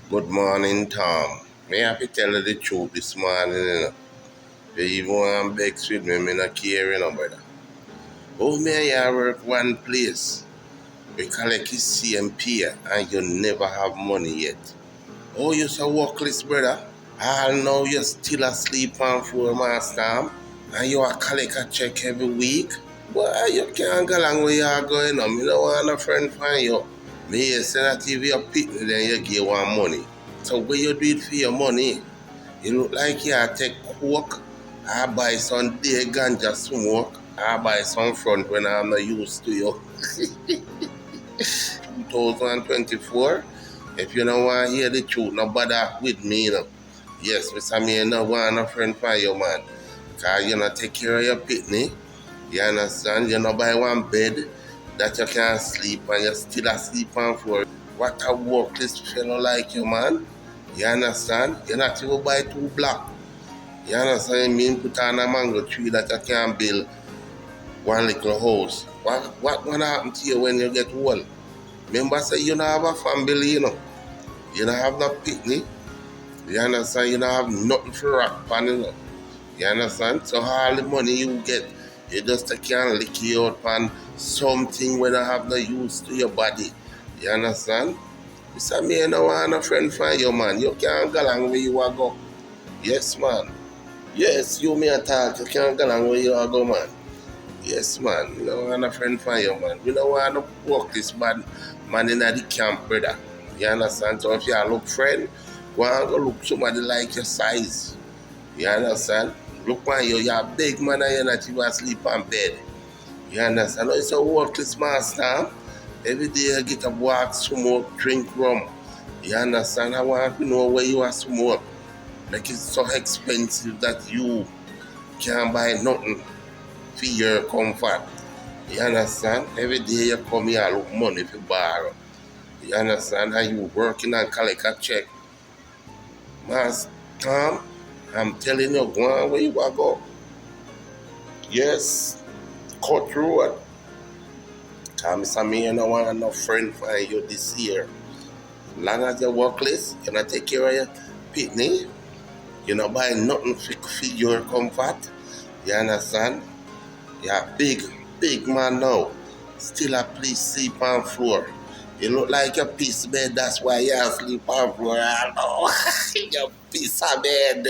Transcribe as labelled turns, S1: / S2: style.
S1: Good morning, Tom. May I have to tell you the truth this morning, you know? You even want to vex with me, not care, brother. Oh, may I work one place? We collect his CMP and you never have money yet. Oh, you're so workless, brother. I know you're still asleep on floor, master. And you are collect a check every week. Why you can't go along where you are going on? Me don't want a friend find you. Me say that if you pick me, then you give one money. So what you do it for your money? You look like you take coke. I buy some day ganja smoke. I buy some front when I'm not used to you. 2024. If you don't want to hear the truth, no bother with me, you know. Yes, Mr. Me no want a friend for you, man. Because you not take care of your pitney. You understand? You not buy one bed that you can sleep and you still asleep on floor. What a workless fellow like you, man. You understand? You not even buy two block. You understand? I mean, put on a mango tree that you can build one little house. What gonna happen to you when you get old? Remember, say you don't have a family, you know. You don't have no picnic. You understand? You don't have nothing for rock pan, you know. You understand? So all the money you get, you just can't lick you out on something when I have no use to your body. You understand? Mr. Me, I don't want a friend for you, man. You can't go along where you are go. Yes, man. Yes, you may talk. You can't go along where you are go, man. Yes, man. You don't want a friend for you, man. We don't want to work this bad man in the camp, brother. You understand? So if you look friend, go and go look somebody like your size. You understand? Look man, you're a big man and you're not even asleep on bed. You understand? It's a worthless master. Every day you get a walk, smoke, drink rum. You understand? I want to know where you are smoke. Like it's so expensive that you can't buy nothing for your comfort. You understand? Every day you come here look money for borrow. You understand? How you working and collect a check. Master Tom, I'm telling you, go on where you are go. Yes, cut road. Cause Mr. Me, you don't want no friend for you this year. Long as you work less, you not take care of your picnic. You not buy nothing for your comfort. You understand? You're a big man now. Still a please sleep on floor. You look like a piece of bed, that's why you sleep on floor. I know. You piece of bed.